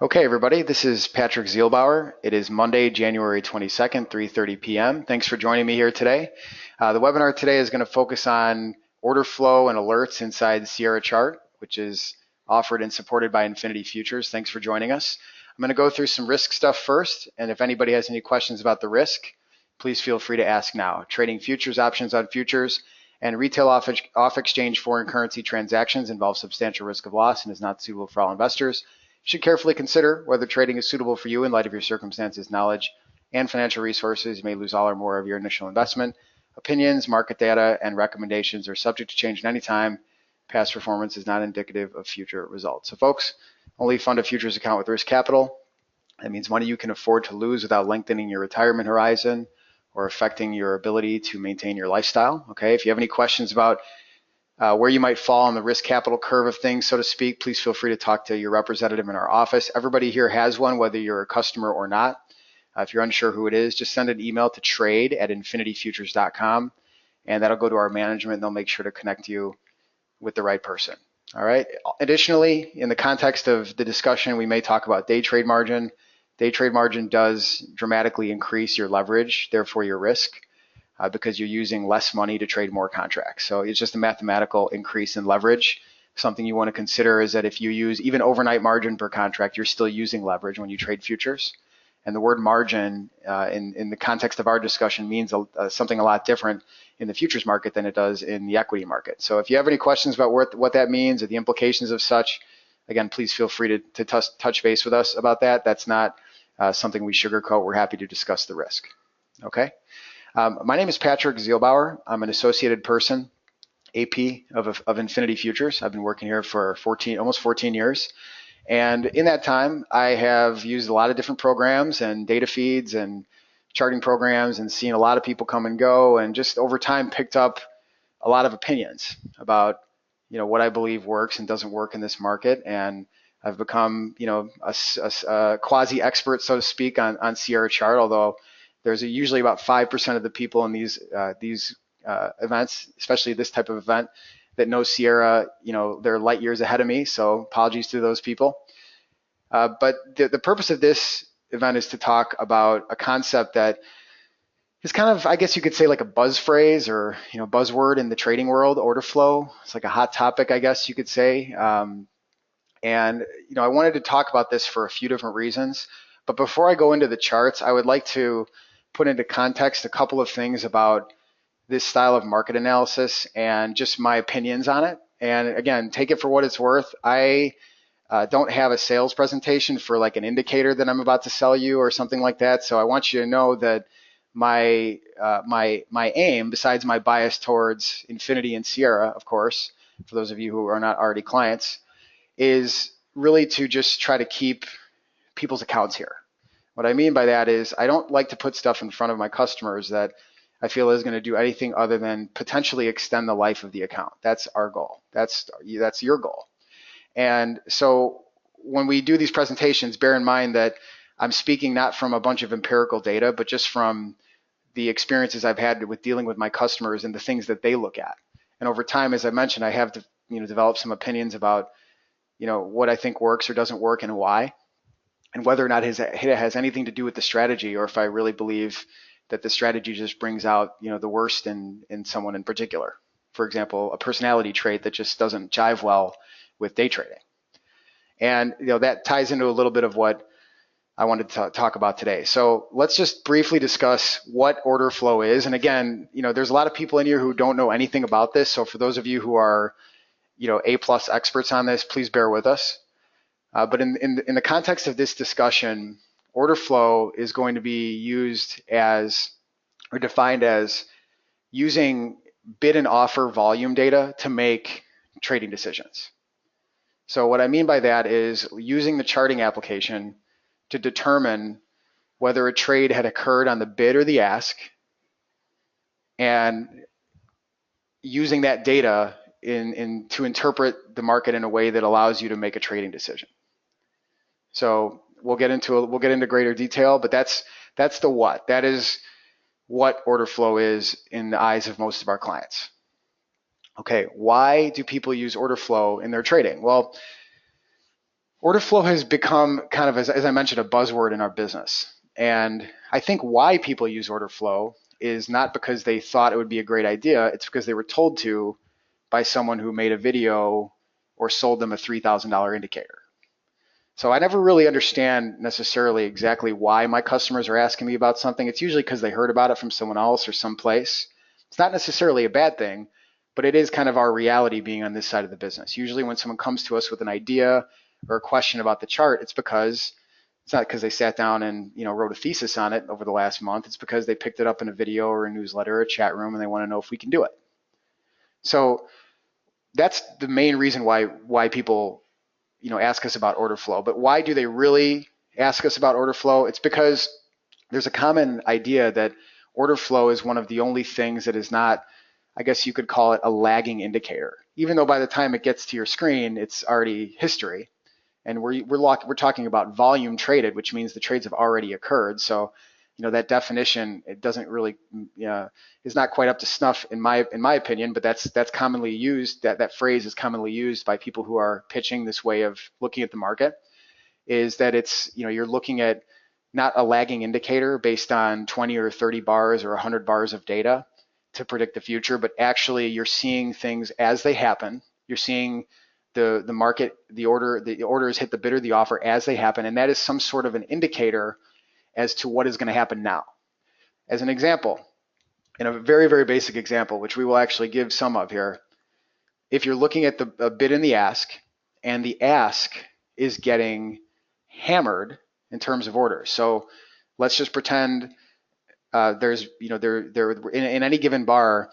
Okay, everybody, this is Patrick Zielbauer. It is Monday, January 22nd, 3:30 p.m. Thanks for joining me here today. The webinar today is going to focus on order flow and alerts inside Sierra Chart, which is offered and supported by Infinity Futures. Thanks for joining us. I'm going to go through some risk stuff first, and if anybody has any questions about the risk, please feel free to ask now. Trading futures, options on futures, and retail off-exchange foreign currency transactions involve substantial risk of loss and is not suitable for all investors. You should carefully consider whether trading is suitable for you in light of your circumstances, knowledge, and financial resources. You may lose all or more of your initial investment. Opinions, market data, and recommendations are subject to change at any time. Past performance is not indicative of future results. So folks, only fund a futures account with risk capital. That means money you can afford to lose without lengthening your retirement horizon or affecting your ability to maintain your lifestyle. Okay, if you have any questions about where you might fall on the risk capital curve of things, so to speak, please feel free to talk to your representative in our office. Everybody here has one, whether you're a customer or not. If you're unsure who it is, just send an email to trade@infinityfutures.com, and that'll go to our management, and they'll make sure to connect you with the right person. All right. Additionally, in the context of the discussion, we may talk about day trade margin. Day trade margin does dramatically increase your leverage, therefore your risk. Because you're using less money to trade more contracts. So it's just a mathematical increase in leverage. Something you want to consider is that if you use even overnight margin per contract, you're still using leverage when you trade futures. And the word margin in the context of our discussion means something a lot different in the futures market than it does in the equity market. So if you have any questions about what that means or the implications of such, again, please feel free to touch base with us about that. That's not something we sugarcoat. We're happy to discuss the risk. Okay. My name is Patrick Zielbauer. I'm an associated person, AP of Infinity Futures. I've been working here for almost 14 years. And in that time, I have used a lot of different programs and data feeds and charting programs and seen a lot of people come and go, and just over time picked up a lot of opinions about what I believe works and doesn't work in this market. And I've become a quasi expert, so to speak, on Sierra Chart, although there's usually about 5% of the people in these events, especially this type of event, that know Sierra. They're light years ahead of me, so apologies to those people. But the purpose of this event is to talk about a concept that is kind of, I guess you could say, like a buzz phrase or buzzword in the trading world, order flow. It's like a hot topic, I guess you could say. And I wanted to talk about this for a few different reasons. But before I go into the charts, I would like to put into context a couple of things about this style of market analysis and just my opinions on it. And again, take it for what it's worth. I don't have a sales presentation for like an indicator that I'm about to sell you or something like that. So I want you to know that my aim, besides my bias towards Infinity and Sierra, of course, for those of you who are not already clients, is really to just try to keep people's accounts here. What I mean by that is I don't like to put stuff in front of my customers that I feel is going to do anything other than potentially extend the life of the account. That's our goal. That's your goal. And so when we do these presentations, bear in mind that I'm speaking not from a bunch of empirical data, but just from the experiences I've had with dealing with my customers and the things that they look at. And over time, as I mentioned, I have developed some opinions about what I think works or doesn't work and why, and whether or not it has anything to do with the strategy, or if I really believe that the strategy just brings out the worst in someone in particular. For example, a personality trait that just doesn't jive well with day trading. And that ties into a little bit of what I wanted to talk about today. So let's just briefly discuss what order flow is. And again, there's a lot of people in here who don't know anything about this. So for those of you who are A+ experts on this, please bear with us. But in the context of this discussion, order flow is going to be used as, or defined as, using bid and offer volume data to make trading decisions. So what I mean by that is using the charting application to determine whether a trade had occurred on the bid or the ask, and using that data to interpret the market in a way that allows you to make a trading decision. So we'll get into greater detail, but that's the what. That is what order flow is in the eyes of most of our clients. Okay, why do people use order flow in their trading? Well, Order flow has become kind of, as I mentioned, a buzzword in our business. And I think why people use order flow is not because they thought it would be a great idea. It's because they were told to by someone who made a video or sold them a $3,000 indicator. So I never really understand necessarily exactly why my customers are asking me about something. It's usually because they heard about it from someone else or someplace. It's not necessarily a bad thing, but it is kind of our reality being on this side of the business. Usually when someone comes to us with an idea or a question about the chart, it's not because they sat down and wrote a thesis on it over the last month. It's because they picked it up in a video or a newsletter or a chat room and they want to know if we can do it. So that's the main reason why people ask us about order flow. But why do they really ask us about order flow? It's because there's a common idea that order flow is one of the only things that is not, I guess you could call it, a lagging indicator. Even though by the time it gets to your screen, it's already history. And we're talking about volume traded, which means the trades have already occurred. So, that definition, it doesn't really, is not quite up to snuff in my opinion. But that's commonly used. That phrase is commonly used by people who are pitching this way of looking at the market. Is that it's you're looking at not a lagging indicator based on 20 or 30 bars or 100 bars of data to predict the future, but actually you're seeing things as they happen. You're seeing the market, the orders hit the bid or the offer as they happen, and that is some sort of an indicator as to what is going to happen now. As an example, in a very, very basic example, which we will actually give some of here, if you're looking at the bid and the ask, and the ask is getting hammered in terms of orders. So let's just pretend there's, in any given bar,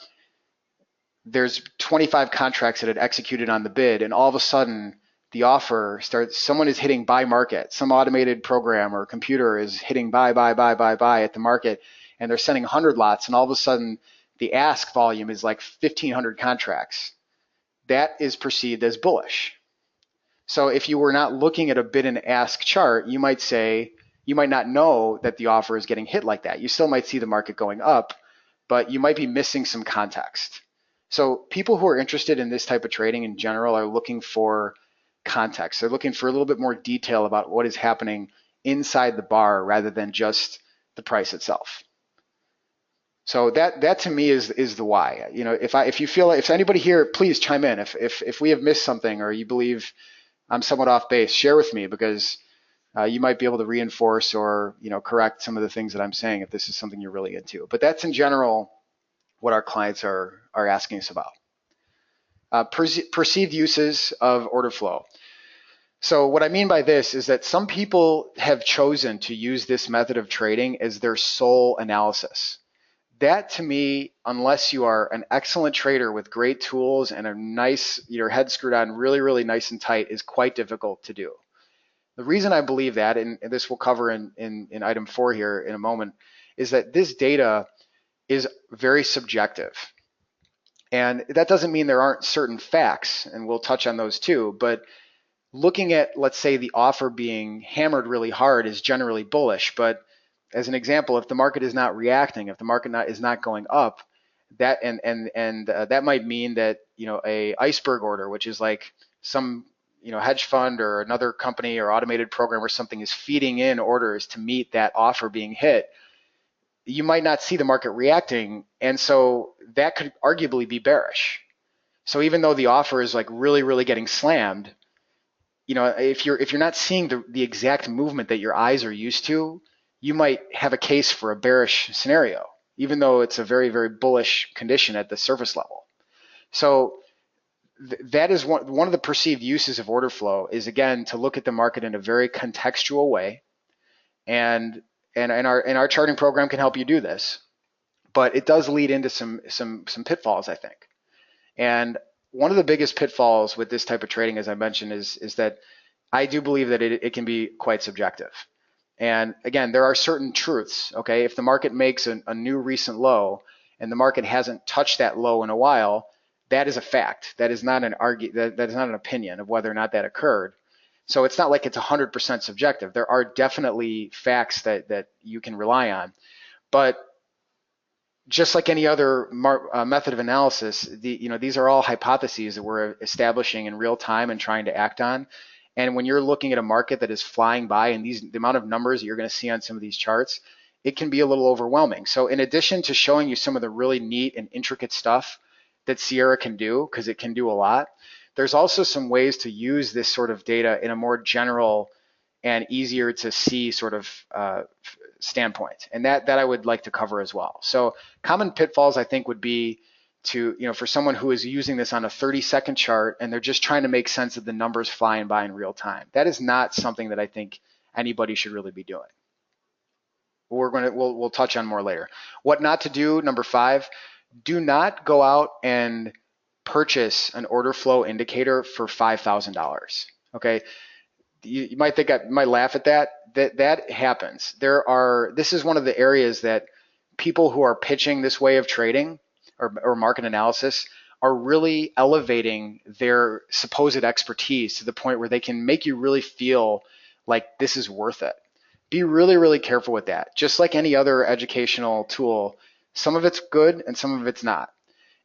there's 25 contracts that had executed on the bid, and all of a sudden the offer starts, someone is hitting buy market, some automated program or computer is hitting buy at the market, and they're sending 100 lots, and all of a sudden the ask volume is like 1,500 contracts. That is perceived as bullish. So if you were not looking at a bid and ask chart, you might not know that the offer is getting hit like that. You still might see the market going up, but you might be missing some context. So people who are interested in this type of trading in general are looking for context. They're looking for a little bit more detail about what is happening inside the bar rather than just the price itself. So that to me is the why. If anybody here, please chime in. If we have missed something or you believe I'm somewhat off base, share with me, because you might be able to reinforce or correct some of the things that I'm saying if this is something you're really into. But that's in general what our clients are asking us about. Perceived uses of order flow. So what I mean by this is that some people have chosen to use this method of trading as their sole analysis. That to me, unless you are an excellent trader with great tools and your head screwed on really, really nice and tight, is quite difficult to do. The reason I believe that, and this we'll cover in item 4 here in a moment, is that this data is very subjective. And that doesn't mean there aren't certain facts, and we'll touch on those too, but looking at, let's say, the offer being hammered really hard is generally bullish. But as an example, if the market is not reacting, if the market is not going up, that that might mean that a iceberg order, which is like some hedge fund or another company or automated program or something, is feeding in orders to meet that offer being hit, you might not see the market reacting, and so that could arguably be bearish. So even though the offer is like really, really getting slammed, if you're not seeing the exact movement that your eyes are used to, you might have a case for a bearish scenario, even though it's a very, very bullish condition at the surface level. So that is one of the perceived uses of order flow, is again to look at the market in a very contextual way, and our charting program can help you do this, but it does lead into some pitfalls, I think. And one of the biggest pitfalls with this type of trading, as I mentioned, is that I do believe that it can be quite subjective. And again, there are certain truths. Okay, if the market makes a new recent low and the market hasn't touched that low in a while, that is a fact. That is not that is not an opinion of whether or not that occurred. So it's not like it's 100% subjective. There are definitely facts that you can rely on, but just like any other method of analysis, these are all hypotheses that we're establishing in real time and trying to act on. And when you're looking at a market that is flying by and the amount of numbers that you're going to see on some of these charts, it can be a little overwhelming. So in addition to showing you some of the really neat and intricate stuff that Sierra can do, because it can do a lot, there's also some ways to use this sort of data in a more general and easier to see sort of standpoint. And that I would like to cover as well. So common pitfalls, I think, would be to, for someone who is using this on a 30-second chart and they're just trying to make sense of the numbers flying by in real time. That is not something that I think anybody should really be doing. We'll touch on more later. What not to do, number 5, do not go out and purchase an order flow indicator for $5,000. Okay, you might think I might laugh at that. That happens. This is one of the areas that people who are pitching this way of trading or market analysis are really elevating their supposed expertise to the point where they can make you really feel like this is worth it. Be really, really careful with that. Just like any other educational tool, some of it's good and some of it's not.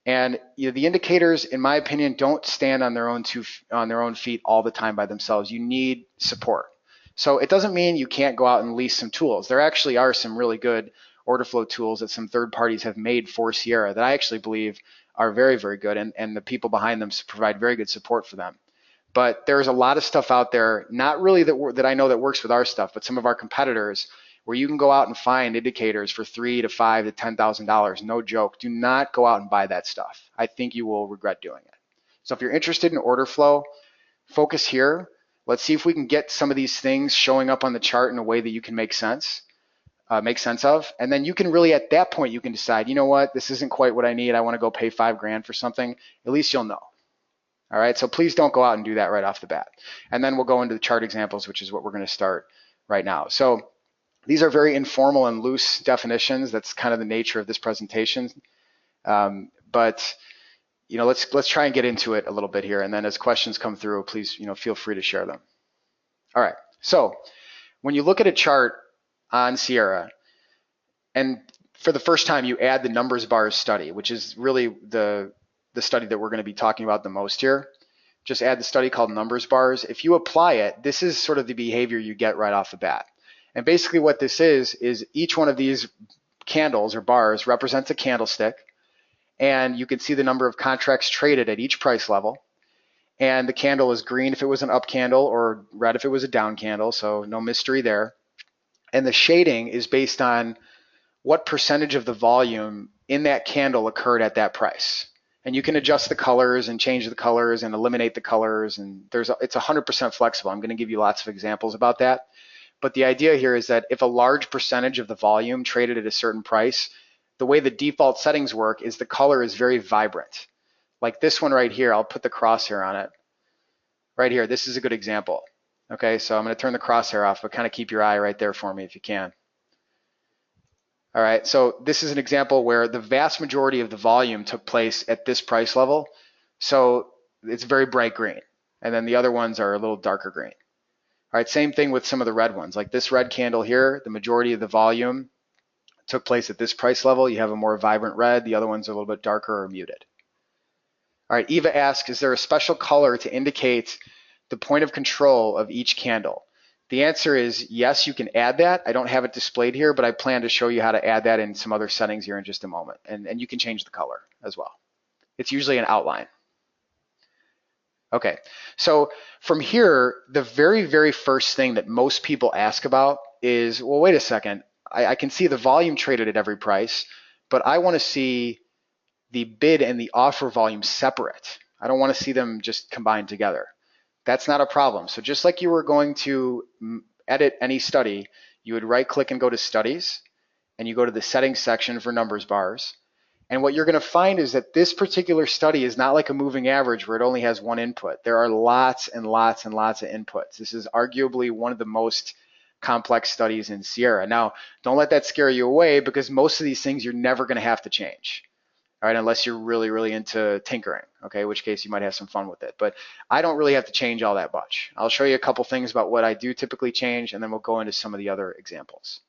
And the indicators, in my opinion, don't stand on their own feet all the time by themselves. You need support. So it doesn't mean you can't go out and lease some tools. There actually are some really good order flow tools that some third parties have made for Sierra that I actually believe are very, very good, and the people behind them provide very good support for them. But there's a lot of stuff out there, not really that I know that works with our stuff, but some of our competitors, where you can go out and find indicators for $3,000 to $5,000 to $10,000. No joke. Do not go out and buy that stuff. I think you will regret doing it. So if you're interested in order flow, focus here. Let's see if we can get some of these things showing up on the chart in a way that you can make sense of. And then you can really, at that point, you can decide, you know what, this isn't quite what I need. I want to go pay $5,000 for something. At least you'll know. All right, so please don't go out and do that right off the bat. And then we'll go into the chart examples, which is what we're going to start right now. So these are very informal and loose definitions. That's kind of the nature of this presentation. But let's try and get into it a little bit here. And then as questions come through, please feel free to share them. All right, so when you look at a chart on Sierra, and for the first time you add the numbers bars study, which is really the study that we're going to be talking about the most here. Just add the study called numbers bars. If you apply it, this is sort of the behavior you get right off the bat. And basically what this is each one of these candles or bars represents a candlestick, and you can see the number of contracts traded at each price level. And the candle is green if it was an up candle or red if it was a down candle, so no mystery there. And the shading is based on what percentage of the volume in that candle occurred at that price. And you can adjust the colors and change the colors and eliminate the colors, and it's 100% flexible. I'm going to give you lots of examples about that. But the idea here is that if a large percentage of the volume traded at a certain price, the way the default settings work is the color is very vibrant. Like this one right here, I'll put the crosshair on it. Right here, this is a good example. Okay, so I'm going to turn the crosshair off, but kind of keep your eye right there for me if you can. All right, so this is an example where the vast majority of the volume took place at this price level. So it's very bright green. And then the other ones are a little darker green. All right, same thing with some of the red ones. Like this red candle here, the majority of the volume took place at this price level. You have a more vibrant red. The other ones are a little bit darker or muted. All right, Eva asks, is there a special color to indicate the point of control of each candle? The answer is yes, you can add that. I don't have it displayed here, but I plan to show you how to add that in some other settings here in just a moment. And you can change the color as well. It's usually an outline. Okay, so from here, the very, very first thing that most people ask about is, well, wait a second. I can see the volume traded at every price, but I want to see the bid and the offer volume separate. I don't want to see them just combined together. That's not a problem. So just like you were going to edit any study, you would right click and go to studies, and you go to the settings section for numbers bars. And what you're going to find is that this particular study is not like a moving average where it only has one input. There are lots and lots and lots of inputs. This is arguably one of the most complex studies in Sierra. Now, don't let that scare you away, because most of these things you're never going to have to change. All right, unless you're really, really into tinkering, okay, in which case you might have some fun with it. But I don't really have to change all that much. I'll show you a couple things about what I do typically change, and then we'll go into some of the other examples.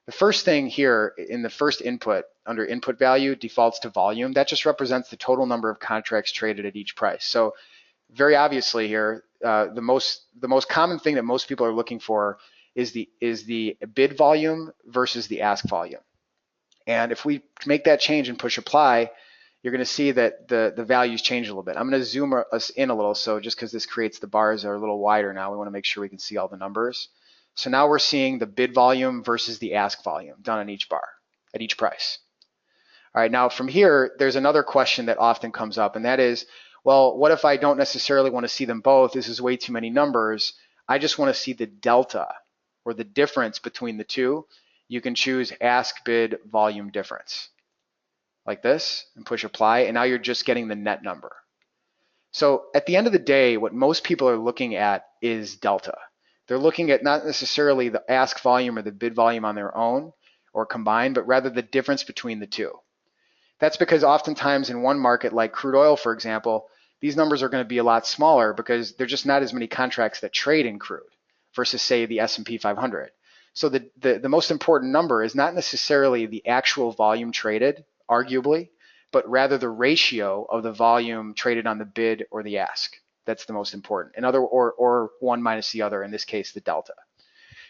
The first thing here in the first input, under input value, defaults to volume. That just represents the total number of contracts traded at each price. So very obviously here, the most common thing that most people are looking for is the bid volume versus the ask volume. And if we make that change and push apply, you're going to see that the values change a little bit. I'm going to zoom us in a little, so just because this creates the bars are a little wider now, we want to make sure we can see all the numbers. So now we're seeing the bid volume versus the ask volume done on each bar at each price. All right, now from here, there's another question that often comes up, and that is, well, what if I don't necessarily want to see them both? This is way too many numbers. I just want to see the delta or the difference between the two. You can choose ask bid volume difference like this and push apply, and now you're just getting the net number. So at the end of the day, what most people are looking at is delta. They're looking at not necessarily the ask volume or the bid volume on their own or combined, but rather the difference between the two. That's because oftentimes in one market like crude oil, for example, these numbers are going to be a lot smaller because there's just not as many contracts that trade in crude versus, say, the S&P 500. So the most important number is not necessarily the actual volume traded, arguably, but rather the ratio of the volume traded on the bid or the ask. That's the most important. Or one minus the other, in this case, the delta.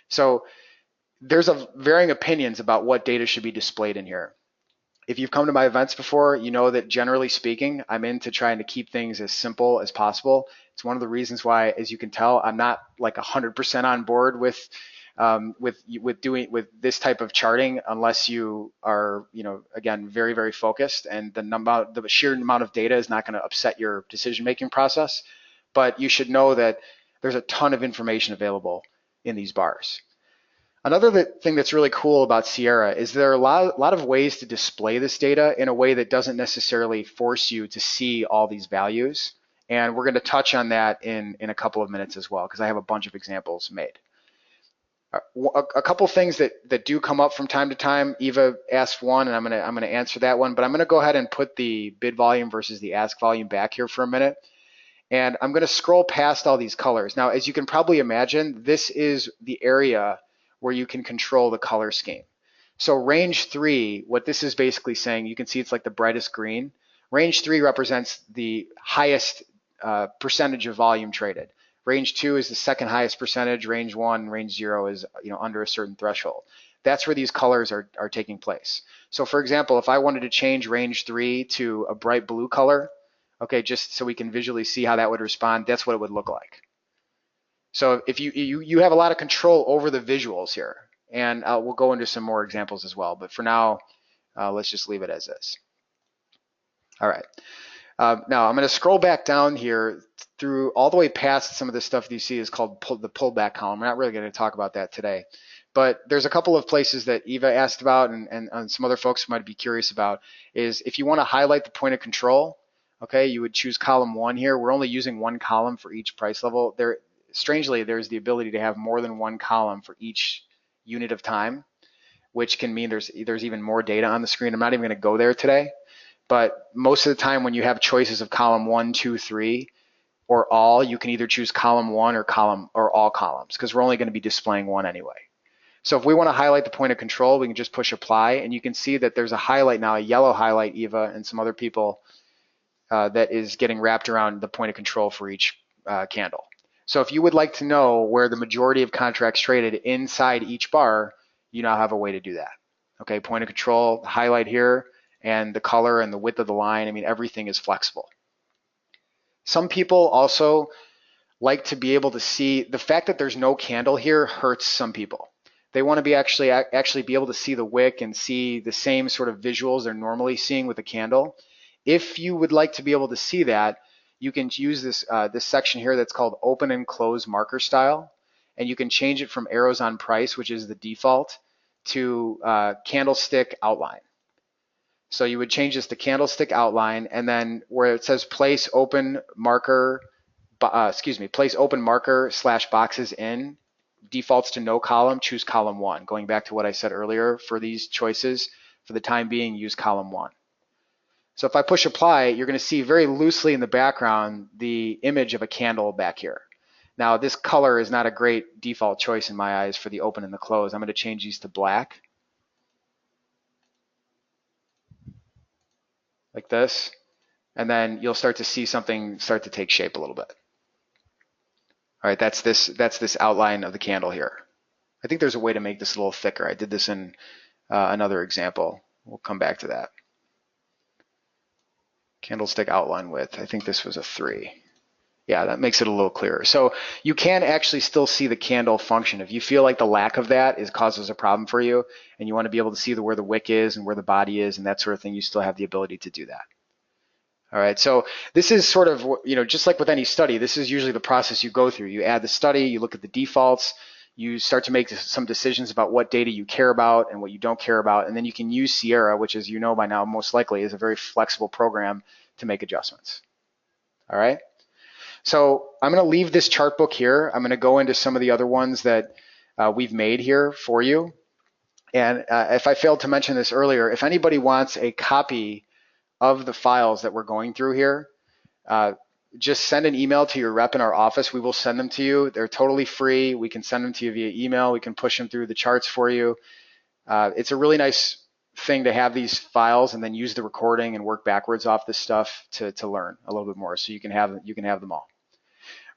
So there's varying opinions about what data should be displayed in here. If you've come to my events before, you know that generally speaking, I'm into trying to keep things as simple as possible. It's one of the reasons why, as you can tell, I'm not like 100% on board with this type of charting unless you are, again, very, very focused, and the sheer amount of data is not going to upset your decision-making process. But you should know that there's a ton of information available in these bars. Another thing that's really cool about Sierra is there are a lot of ways to display this data in a way that doesn't necessarily force you to see all these values. And we're going to touch on that in a couple of minutes as well, because I have a bunch of examples made. A couple things that do come up from time to time. Eva asked one, and I'm going to answer that one, but I'm going to go ahead and put the bid volume versus the ask volume back here for a minute. And I'm going to scroll past all these colors. Now, as you can probably imagine, this is the area where you can control the color scheme. So range 3, what this is basically saying, you can see it's like the brightest green. Range 3 represents the highest percentage of volume traded. Range 2 is the second highest percentage. Range 1, range 0 is under a certain threshold. That's where these colors are taking place. So for example, if I wanted to change range 3 to a bright blue color, okay, just so we can visually see how that would respond, that's what it would look like. So if you have a lot of control over the visuals here, and we'll go into some more examples as well. But for now, let's just leave it as is. All right. Now I'm going to scroll back down here through all the way past some of the stuff that you see is called the pullback column. We're not really going to talk about that today. But there's a couple of places that Eva asked about and some other folks might be curious about is if you want to highlight the point of control, okay, you would choose column 1 here. We're only using one column for each price level. Strangely, there's the ability to have more than one column for each unit of time, which can mean there's even more data on the screen. I'm not even going to go there today, but most of the time when you have choices of column 1, 2, 3, or all, you can either choose column 1 or all columns, because we're only going to be displaying one anyway. So if we want to highlight the point of control, we can just push apply, and you can see that there's a highlight now, a yellow highlight, Eva and some other people, that is getting wrapped around the point of control for each candle. So if you would like to know where the majority of contracts traded inside each bar, you now have a way to do that. Okay, point of control, highlight here, and the color and the width of the line, I mean, everything is flexible. Some people also like to be able to see, the fact that there's no candle here hurts some people. They want to be actually be able to see the wick and see the same sort of visuals they're normally seeing with a candle. If you would like to be able to see that, you can use this section here that's called open and close marker style, and you can change it from arrows on price, which is the default, to candlestick outline. So you would change this to candlestick outline, and then where it says place open marker, place open marker / boxes in, defaults to no column, choose column 1. Going back to what I said earlier, for these choices, for the time being, use column 1. So if I push apply, you're going to see very loosely in the background the image of a candle back here. Now this color is not a great default choice in my eyes for the open and the close. I'm going to change these to black, like this, and then you'll start to see something start to take shape a little bit. All right, that's this outline of the candle here. I think there's a way to make this a little thicker. I did this in another example. We'll come back to that. Candlestick outline width. I think this was a 3. Yeah, that makes it a little clearer. So you can actually still see the candle function. If you feel like the lack of that causes a problem for you, and you want to be able to see where the wick is and where the body is and that sort of thing, you still have the ability to do that. All right, so this is sort of, just like with any study, this is usually the process you go through. You add the study, you look at the defaults, you start to make some decisions about what data you care about and what you don't care about, and then you can use Sierra, which, as you know by now, most likely is a very flexible program to make adjustments. All right, so I'm going to leave this chart book here. I'm going to go into some of the other ones that we've made here for you. And if I failed to mention this earlier, if anybody wants a copy of the files that we're going through here, just send an email to your rep in our office. We will send them to you. They're totally free. We can send them to you via email. We can push them through the charts for you. It's a really nice thing to have these files and then use the recording and work backwards off this stuff to learn a little bit more, so you can have them all.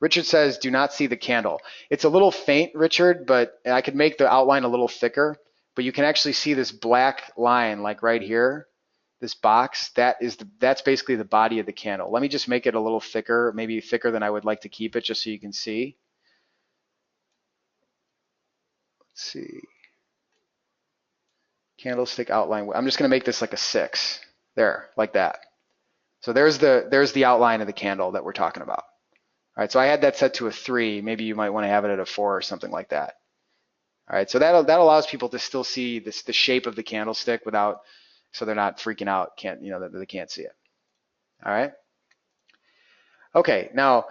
Richard says, do not see the candle. It's a little faint, Richard, but I could make the outline a little thicker, but you can actually see this black line like right here. This box, that's basically the body of the candle. Let me just make it a little thicker, maybe thicker than I would like to keep it, just so you can see. Let's see. Candlestick outline. I'm just going to make this like a 6. There, like that. So there's the outline of the candle that we're talking about. All right, so I had that set to a 3. Maybe you might want to have it at a 4 or something like that. All right, so that allows people to still see the shape of the candlestick without, so they're not freaking out, that they can't see it. All right. Okay, now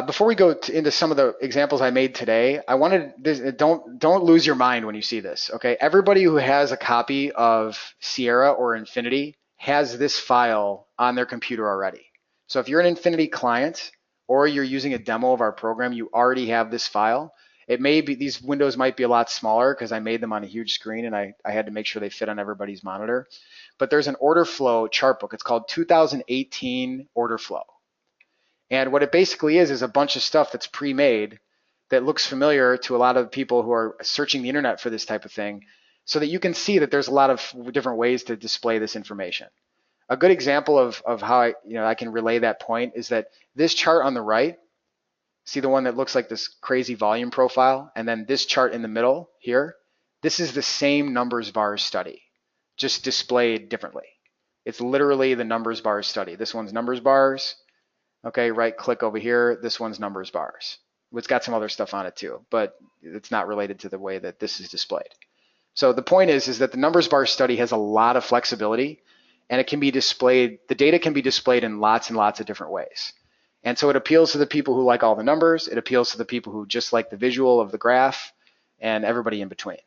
before we go into some of the examples I made today, I wanted this, don't lose your mind when you see this. Okay, everybody who has a copy of Sierra or Infinity has this file on their computer already. So if you're an Infinity client or you're using a demo of our program, you already have this file. It may be, these windows might be a lot smaller because I made them on a huge screen and I had to make sure they fit on everybody's monitor. But there's an order flow chart book. It's called 2018 Order Flow. And what it basically is a bunch of stuff that's pre-made that looks familiar to a lot of people who are searching the internet for this type of thing, so that you can see that there's a lot of different ways to display this information. A good example of how I can relay that point is that this chart on the right, see the one that looks like this crazy volume profile, and then this chart in the middle here, this is the same numbers bars study, just displayed differently. It's literally the numbers bars study. This one's numbers bars. Okay, right click over here. This one's numbers bars. It's got some other stuff on it too, but it's not related to the way that this is displayed. So the point is that the numbers bar study has a lot of flexibility, and it can be displayed, the data can be displayed in lots and lots of different ways. And so it appeals to the people who like all the numbers, it appeals to the people who just like the visual of the graph, and everybody in between.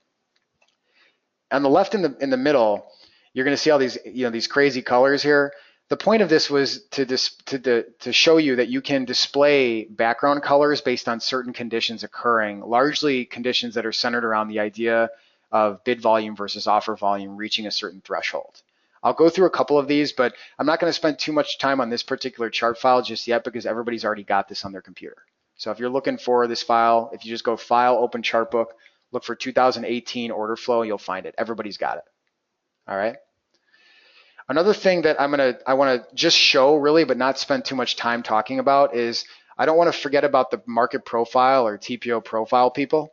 On the left in the middle, you're going to see all these these crazy colors here. The point of this was to show you that you can display background colors based on certain conditions occurring, largely conditions that are centered around the idea of bid volume versus offer volume reaching a certain threshold. I'll go through a couple of these, but I'm not going to spend too much time on this particular chart file just yet because everybody's already got this on their computer. So if you're looking for this file, if you just go File, Open Chart Book, look for 2018 Order Flow, you'll find it. Everybody's got it. All right. Another thing that I want to just show really, but not spend too much time talking about is I don't want to forget about the market profile or TPO profile people.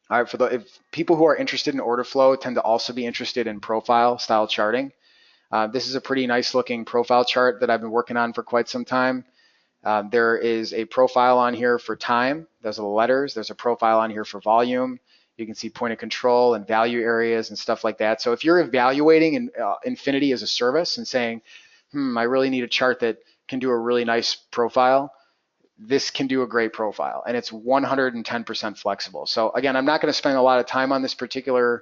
All right, if people who are interested in order flow tend to also be interested in profile style charting. This is a pretty nice looking profile chart that I've been working on for quite some time. There is a profile on here for time. Those are the letters. There's a profile on here for volume. You can see point of control and value areas and stuff like that. So if you're evaluating Infinity as a service and saying, I really need a chart that can do a really nice profile, this can do a great profile, and it's 110% flexible. So again, I'm not going to spend a lot of time on this particular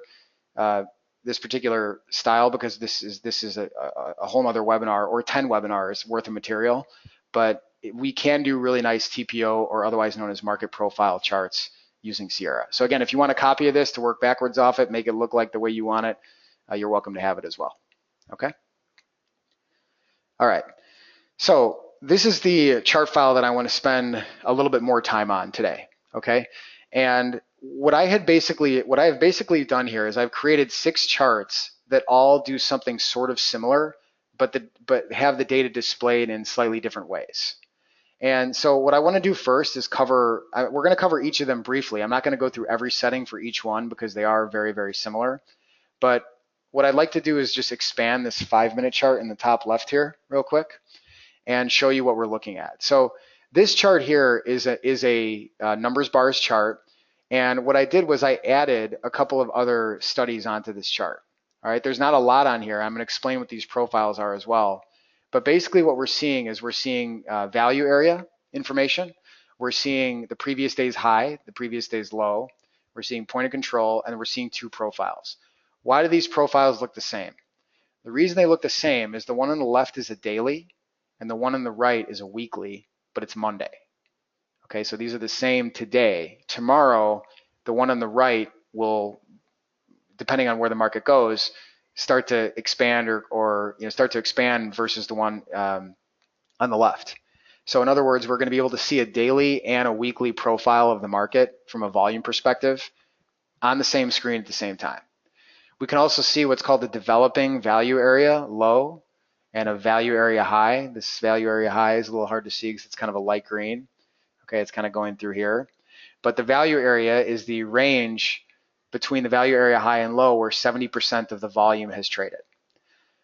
style because this is a whole other webinar or 10 webinars worth of material, but we can do really nice TPO or otherwise known as market profile charts using Sierra. So again, if you want a copy of this to work backwards off it, make it look like the way you want it, you're welcome to have it as well. Okay. All right. So this is the chart file that I want to spend a little bit more time on today, okay? And what I have basically done here is I've created 6 charts that all do something sort of similar, but have the data displayed in slightly different ways. And so what I want to do first is we're going to cover each of them briefly. I'm not going to go through every setting for each one because they are very, very similar. But what I'd like to do is just expand this 5-minute chart in the top left here real quick and show you what we're looking at. So this chart here is a numbers bars chart. And what I did was I added a couple of other studies onto this chart. All right, there's not a lot on here. I'm going to explain what these profiles are as well. But basically what we're seeing is value area information. We're seeing the previous day's high, the previous day's low. We're seeing point of control, and we're seeing 2 profiles. Why do these profiles look the same? The reason they look the same is the one on the left is a daily, and the one on the right is a weekly, but it's Monday. Okay, so these are the same today. Tomorrow, the one on the right will, depending on where the market goes, start to expand or start to expand versus the one on the left. So in other words, we're going to be able to see a daily and a weekly profile of the market from a volume perspective on the same screen at the same time. We can also see what's called the developing value area low and a value area high. This value area high is a little hard to see because it's kind of a light green. Okay, it's kind of going through here. But the value area is the range between the value area high and low where 70% of the volume has traded.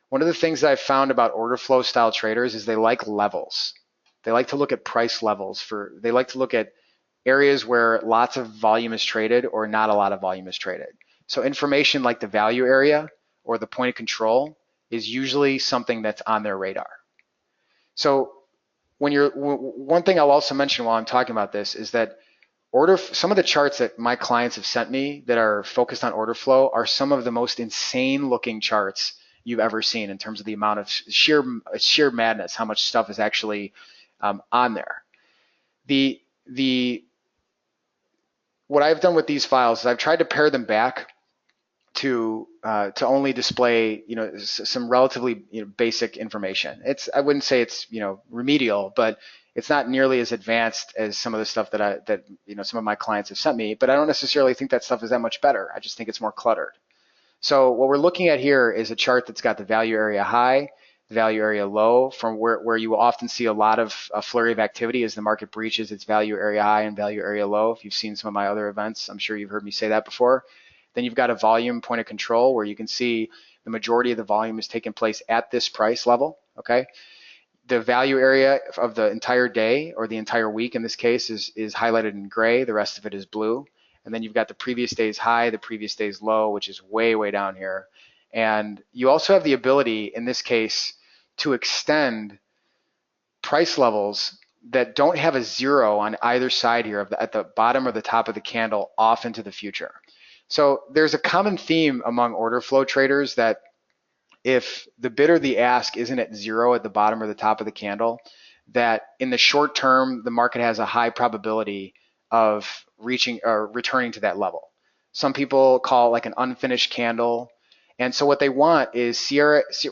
One of the things that I've found about order flow style traders is they like levels. They like to look at price levels. They like to look at areas where lots of volume is traded or not a lot of volume is traded. So information like the value area or the point of control is usually something that's on their radar. So one thing I'll also mention while I'm talking about this is that some of the charts that my clients have sent me that are focused on order flow are some of the most insane looking charts you've ever seen in terms of the amount of sheer madness, how much stuff is actually on there. What I've done with these files is I've tried to pare them back to only display some relatively basic information. I wouldn't say it's remedial, but it's not nearly as advanced as some of the stuff that some of my clients have sent me. But I don't necessarily think that stuff is that much better. I just think it's more cluttered. So what we're looking at here is a chart that's got the value area high, the value area low, from where you will often see a lot of a flurry of activity as the market breaches its value area high and value area low. If you've seen some of my other events, I'm sure you've heard me say that before. Then you've got a volume point of control where you can see the majority of the volume is taking place at this price level, okay? The value area of the entire day or the entire week in this case is highlighted in gray. The rest of it is blue. And then you've got the previous day's high, the previous day's low, which is way, way down here. And you also have the ability in this case to extend price levels that don't have a zero on either side here at the bottom or the top of the candle off into the future. So there's a common theme among order flow traders that if the bid or the ask isn't at zero at the bottom or the top of the candle, that in the short term, the market has a high probability of reaching or returning to that level. Some people call it like an unfinished candle. And so what they want is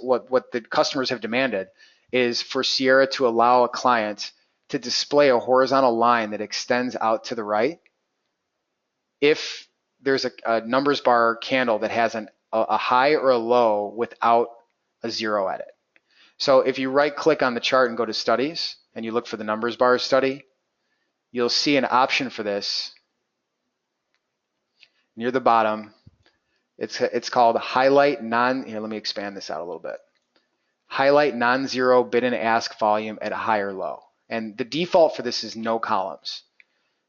what the customers have demanded is for Sierra to allow a client to display a horizontal line that extends out to the right if there's a numbers bar candle that has a high or a low without a zero at it. So if you right click on the chart and go to studies and you look for the numbers bar study, you'll see an option for this near the bottom. It's called highlight here, let me expand this out a little bit. Highlight non-zero bid and ask volume at a high or low. And the default for this is no columns.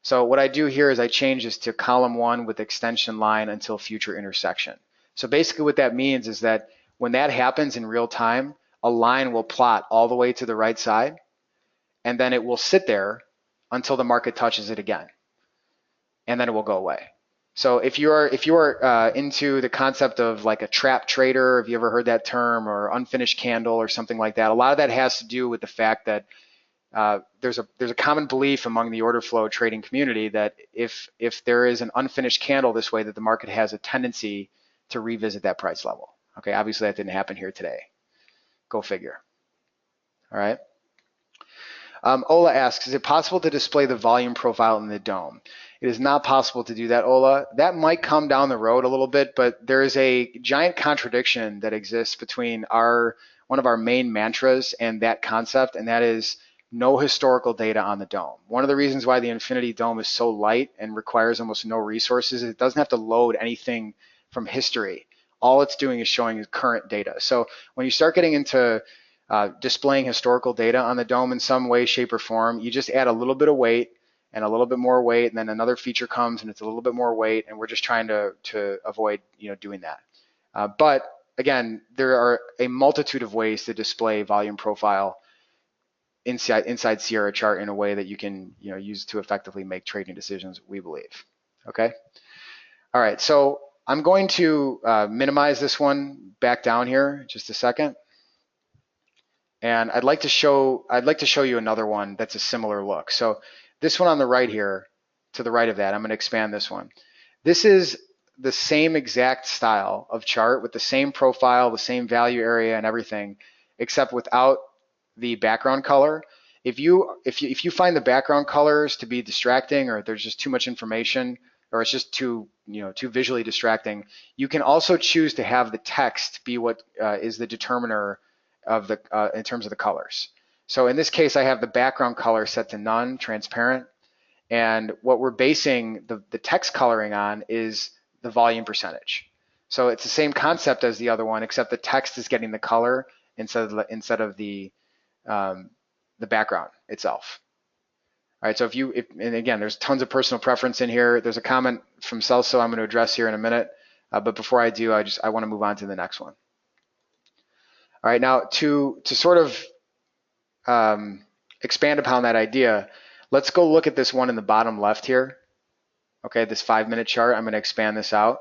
So what I do here is I change this to column 1 with extension line until future intersection. So basically what that means is that when that happens in real time, a line will plot all the way to the right side, and then it will sit there until the market touches it again, and then it will go away. So if you are into the concept of like a trap trader, have you ever heard that term, or unfinished candle or something like that, a lot of that has to do with the fact that there's a common belief among the order flow trading community that if there is an unfinished candle this way, that the market has a tendency to revisit that price level. Okay, obviously that didn't happen here today. Go figure. All right. Ola asks, is it possible to display the volume profile in the dome? It is not possible to do that, Ola. That might come down the road a little bit, but there is a giant contradiction that exists between one of our main mantras and that concept, and that is no historical data on the dome. One of the reasons why the Infinity Dome is so light and requires almost no resources is it doesn't have to load anything from history. All it's doing is showing current data. So when you start getting into displaying historical data on the dome in some way, shape, or form, you just add a little bit of weight and a little bit more weight, and then another feature comes and it's a little bit more weight, and we're just trying to avoid doing that. But again, there are a multitude of ways to display volume profile inside Sierra chart in a way that you can use to effectively make trading decisions, we believe. Okay. All right. So I'm going to minimize this one back down here just a second. And I'd like to show you another one that's a similar look. So this one on the right here, to the right of that, I'm going to expand this one. This is the same exact style of chart with the same profile, the same value area and everything, except without the background color. If you find the background colors to be distracting, or there's just too much information, or it's just too visually distracting, you can also choose to have the text be what is the determiner of the in terms of the colors. So in this case, I have the background color set to none, transparent, and what we're basing the text coloring on is the volume percentage. So it's the same concept as the other one, except the text is getting the color instead of the background itself. All right, so and again, there's tons of personal preference in here. There's a comment from Celso I'm going to address here in a minute, but before I do, I want to move on to the next one. All right, now to sort of expand upon that idea, let's go look at this one in the bottom left here. Okay, this 5-minute chart, I'm going to expand this out.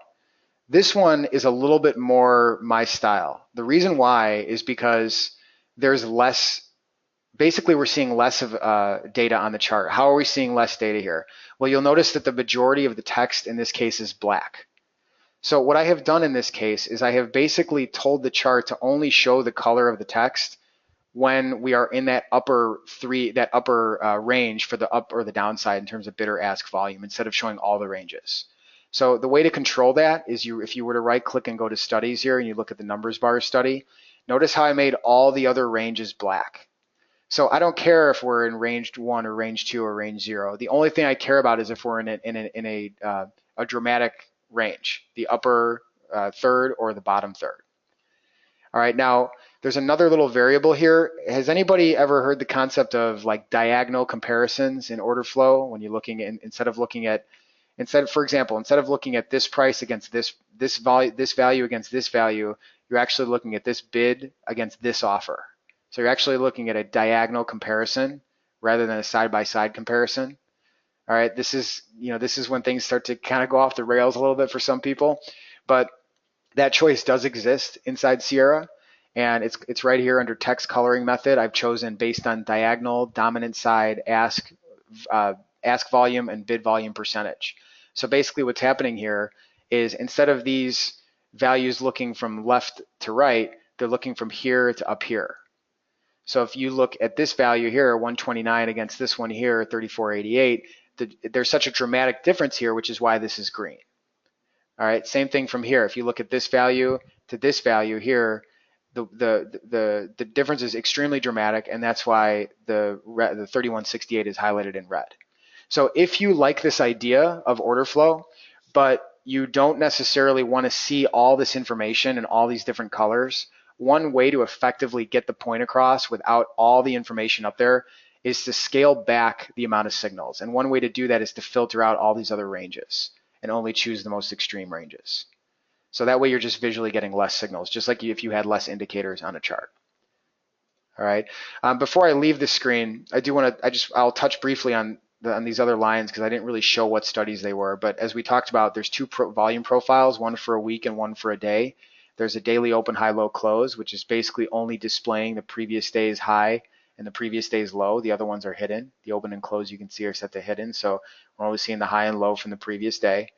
This one is a little bit more my style. The reason why is because there's less, basically we're seeing less of data on the chart. How are we seeing less data here? Well, you'll notice that the majority of the text in this case is black. So what I have done in this case is I have basically told the chart to only show the color of the text when we are in that upper range for the up or the downside in terms of bid or ask volume, instead of showing all the ranges. So the way to control that is if you were to right click and go to studies here and you look at the numbers bar study, notice how I made all the other ranges black. So I don't care if we're in range 1 or range 2 or range 0. The only thing I care about is if we're in a dramatic range, the upper third or the bottom third. All right, now there's another little variable here. Has anybody ever heard the concept of like diagonal comparisons in order flow when you're looking at, instead of looking at this price against this value against this value, you're actually looking at this bid against this offer. So you're actually looking at a diagonal comparison rather than a side-by-side comparison. All right, this is when things start to kind of go off the rails a little bit for some people, but that choice does exist inside Sierra, and it's right here under text coloring method. I've chosen based on diagonal, dominant side, ask volume, and bid volume percentage. So basically what's happening here is instead of these values looking from left to right, they're looking from here to up here. So if you look at this value here, 129 against this one here, 3488, there's such a dramatic difference here, which is why this is green. All right, same thing from here. If you look at this value to this value here, the difference is extremely dramatic, and that's why the 3168 is highlighted in red. So if you like this idea of order flow, but you don't necessarily want to see all this information and all these different colors, one way to effectively get the point across without all the information up there is to scale back the amount of signals. And one way to do that is to filter out all these other ranges and only choose the most extreme ranges. So that way you're just visually getting less signals, just like if you had less indicators on a chart. All right. Before I leave the screen, I'll touch briefly on these other lines because I didn't really show what studies they were. But as we talked about, there's two volume profiles, one for a week and one for a day. There's a daily open, high, low, close, which is basically only displaying the previous day's high and the previous day's low. The other ones are hidden. The open and close you can see are set to hidden. So we're only seeing the high and low from the previous day.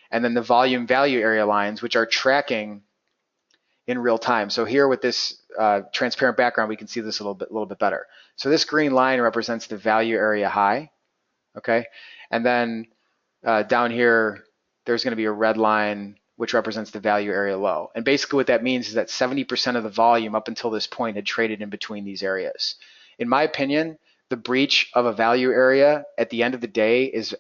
And then the volume value area lines, which are tracking in real time. So here with this transparent background, we can see this a little bit better. So this green line represents the value area high, okay? And then down here, there's going to be a red line which represents the value area low. And basically what that means is that 70% of the volume up until this point had traded in between these areas. In my opinion, the breach of a value area at the end of the day is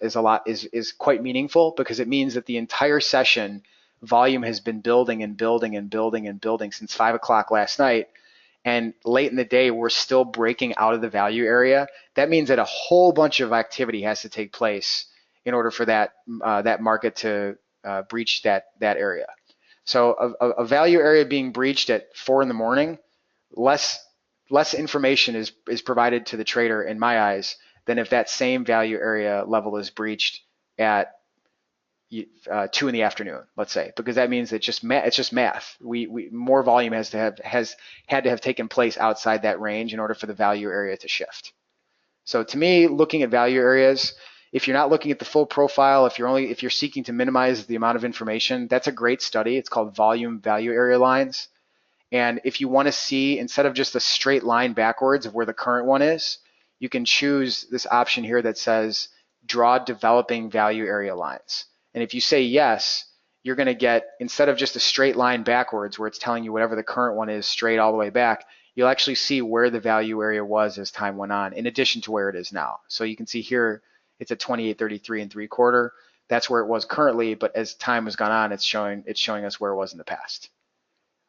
quite meaningful, because it means that the entire session volume has been building and building and building and building since 5 o'clock last night. And late in the day, we're still breaking out of the value area. That means that a whole bunch of activity has to take place in order for that market to breach that area. So a value area being breached at 4 in the morning, less information is provided to the trader in my eyes than if that same value area level is breached at 2 in the afternoon, let's say, because that means it's just math. More volume had to have taken place outside that range in order for the value area to shift. So to me, looking at value areas, if you're not looking at the full profile, if you're seeking to minimize the amount of information, that's a great study. It's called volume value area lines. And if you want to see, instead of just a straight line backwards of where the current one is, you can choose this option here that says draw developing value area lines. And if you say yes, you're going to get, instead of just a straight line backwards where it's telling you whatever the current one is straight all the way back, you'll actually see where the value area was as time went on, in addition to where it is now. So you can see here, it's at 28.33 3/4. That's where it was currently, but as time has gone on, it's showing us where it was in the past.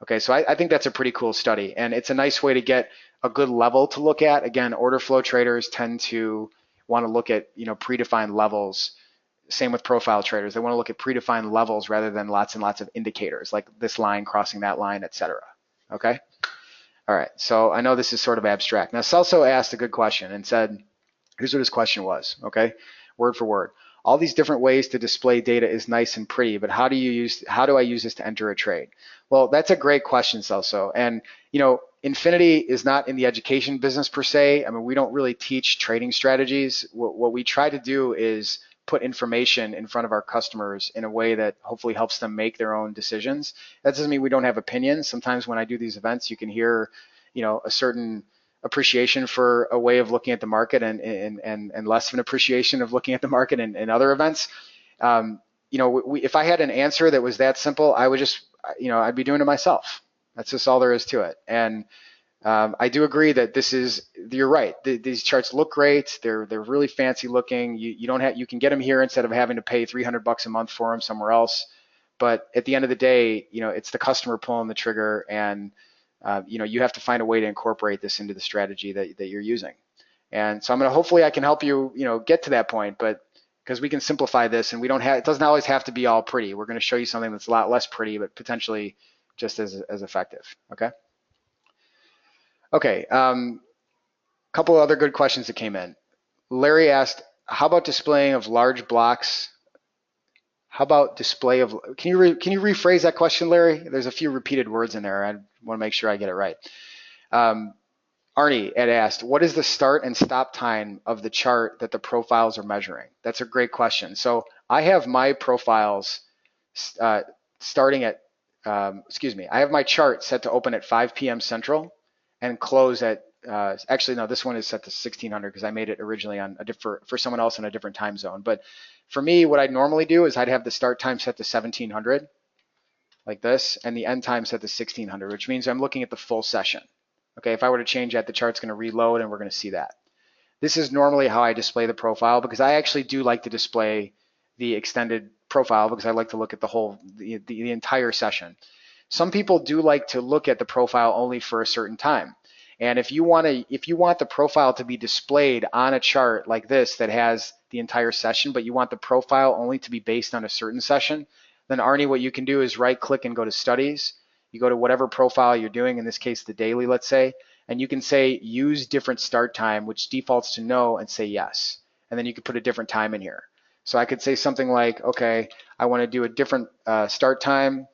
Okay, so I think that's a pretty cool study, and it's a nice way to get a good level to look at. Again, order flow traders tend to want to look at predefined levels. Same with profile traders. They want to look at predefined levels rather than lots and lots of indicators, like this line crossing that line, etc. Okay? All right, so I know this is sort of abstract. Now, Celso asked a good question and said, here's what his question was, okay? Word for word. All these different ways to display data is nice and pretty, but how do I use this to enter a trade? Well, that's a great question, Celso. And Infinity is not in the education business per se. I mean, we don't really teach trading strategies. What we try to do is put information in front of our customers in a way that hopefully helps them make their own decisions. That doesn't mean we don't have opinions. Sometimes when I do these events, you can hear, a certain appreciation for a way of looking at the market and less of an appreciation of looking at the market in other events. If I had an answer that was that simple, I would just, I'd be doing it myself. That's just all there is to it. And I do agree that you're right. These charts look great. They're really fancy looking. You can get them here instead of having to pay $300 a month for them somewhere else. But at the end of the day, it's the customer pulling the trigger, and you have to find a way to incorporate this into the strategy that you're using. And so hopefully I can help you, get to that point, but because we can simplify this, and it doesn't always have to be all pretty. We're going to show you something that's a lot less pretty, but potentially just as effective. Okay. Okay. Couple of other good questions that came in. Larry asked, how about displaying of large blocks? How about display of, can you rephrase that question, Larry? There's a few repeated words in there. I want to make sure I get it right. Arnie had asked, what is the start and stop time of the chart that the profiles are measuring? That's a great question. So I have my profiles starting at, I have my chart set to open at 5 p.m. Central and close at, actually, no, this one is set to 1600 because I made it originally on for someone else in a different time zone. But for me, what I'd normally do is I'd have the start time set to 1700 like this, and the end time set to 1600, which means I'm looking at the full session. Okay, if I were to change that, the chart's going to reload, and we're going to see that. This is normally how I display the profile, because I actually do like to display the extended profile because I like to look at the entire session. Some people do like to look at the profile only for a certain time. And if you want the profile to be displayed on a chart like this that has the entire session, but you want the profile only to be based on a certain session, then Arnie, what you can do is right click and go to studies. You go to whatever profile you're doing, in this case the daily, let's say, and you can say use different start time, which defaults to no, and say yes. And then you can put a different time in here. So I could say something like, okay, I want to do a different start time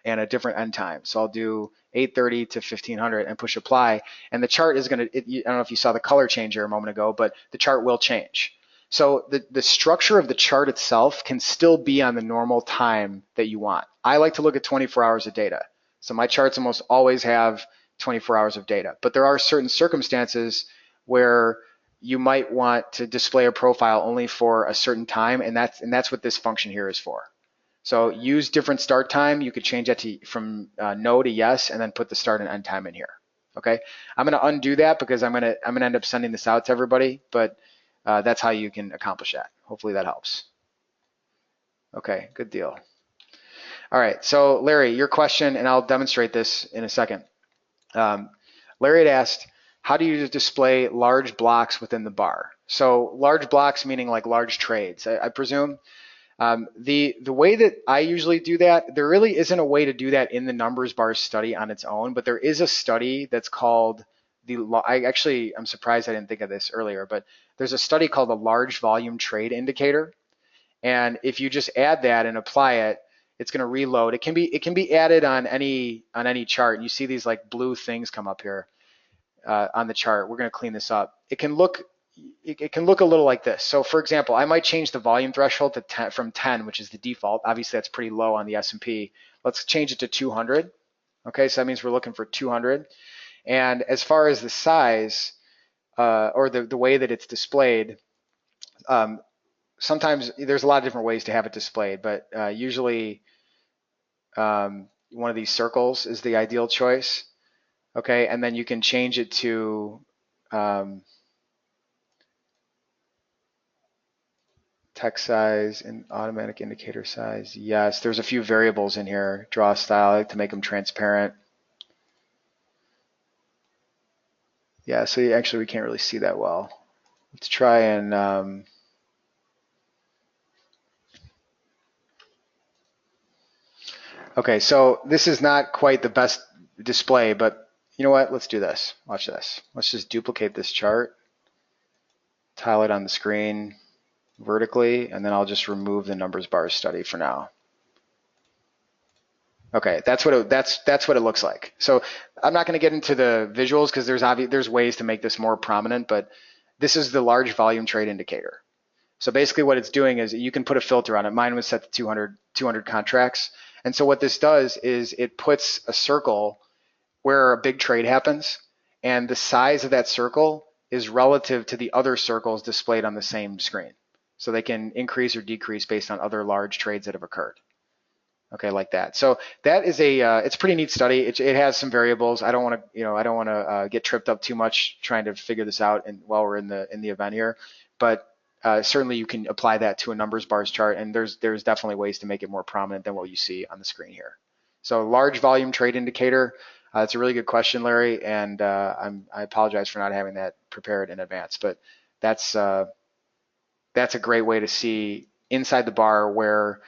and a different end time. So I'll do 8:30 to 1500 and push apply. And the chart is going to, I don't know if you saw the color changer a moment ago, but the chart will change. So the structure of the chart itself can still be on the normal time that you want. I like to look at 24 hours of data. So my charts almost always have 24 hours of data, but there are certain circumstances where you might want to display a profile only for a certain time, and that's what this function here is for. So use different start time. You could change that to from no to yes, and then put the start and end time in here. Okay, I'm going to undo that because I'm going to end up sending this out to everybody, but that's how you can accomplish that. Hopefully that helps. Okay, good deal. All right, so Larry, your question, and I'll demonstrate this in a second. Larry had asked, how do you display large blocks within the bar? So large blocks meaning like large trades, I presume. The way that I usually do that, there really isn't a way to do that in the numbers bars study on its own, but there is a study that's called I'm surprised I didn't think of this earlier, but there's a study called the large volume trade indicator. And if you just add that and apply it, it's going to reload. It can be added on any chart. And you see these like blue things come up here on the chart. We're going to clean this up. It can look a little like this. So for example, I might change the volume threshold to 10, from 10, which is the default. Obviously, that's pretty low on the S&P. Let's change it to 200. Okay, so that means we're looking for 200. And as far as the size or the way that it's displayed, sometimes there's a lot of different ways to have it displayed, but usually one of these circles is the ideal choice. Okay, and then you can change it to text size and automatic indicator size. Yes, there's a few variables in here. Draw style, I like to make them transparent. Yeah, so actually we can't really see that well. Let's try and okay, so this is not quite the best display, but you know what? Let's do this. Watch this. Let's just duplicate this chart, tile it on the screen vertically, and then I'll just remove the numbers bar study for now. Okay, that's what it looks like. So I'm not going to get into the visuals because there's ways to make this more prominent, but this is the large volume trade indicator. So basically what it's doing is you can put a filter on it. Mine was set to 200 contracts. And so what this does is it puts a circle where a big trade happens, and the size of that circle is relative to the other circles displayed on the same screen. So they can increase or decrease based on other large trades that have occurred. Okay, like that. So that is it's a pretty neat study. It has some variables. I don't want to get tripped up too much trying to figure this out while we're in the event here, but certainly you can apply that to a numbers bars chart, and there's definitely ways to make it more prominent than what you see on the screen here. So large volume trade indicator. It's a really good question, Larry, and I apologize for not having that prepared in advance, but that's a great way to see inside the bar where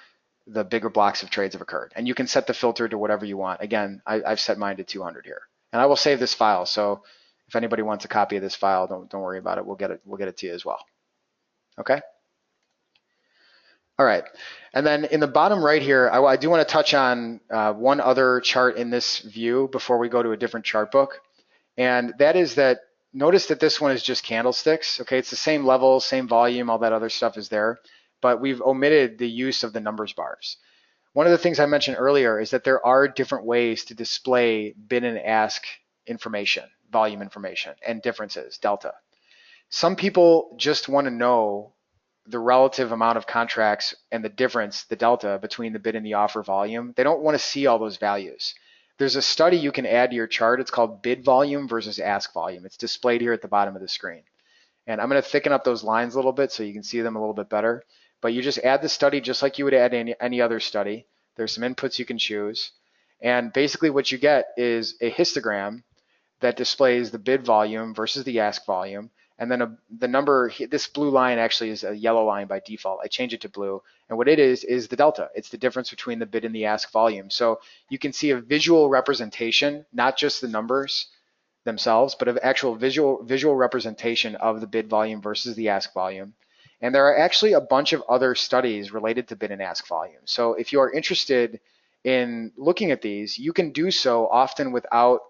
the bigger blocks of trades have occurred. And you can set the filter to whatever you want. Again, I've set mine to 200 here. And I will save this file, so if anybody wants a copy of this file, don't worry about it. We'll get it to you as well. Okay? All right. And then in the bottom right here, I do want to touch on one other chart in this view before we go to a different chart book. And that is that, notice that this one is just candlesticks. Okay, it's the same level, same volume, all that other stuff is there, but we've omitted the use of the numbers bars. One of the things I mentioned earlier is that there are different ways to display bid and ask information, volume information, and differences, delta. Some people just want to know the relative amount of contracts and the difference, the delta between the bid and the offer volume. They don't want to see all those values. There's a study you can add to your chart. It's called bid volume versus ask volume. It's displayed here at the bottom of the screen. And I'm going to thicken up those lines a little bit so you can see them a little bit better. But you just add the study just like you would add any other study. There's some inputs you can choose. And basically what you get is a histogram that displays the bid volume versus the ask volume. And then the number, this blue line actually is a yellow line by default. I change it to blue. And what it is the delta. It's the difference between the bid and the ask volume. So you can see a visual representation, not just the numbers themselves, but of actual visual representation of the bid volume versus the ask volume. And there are actually a bunch of other studies related to bid and ask volume. So if you are interested in looking at these, you can do so often without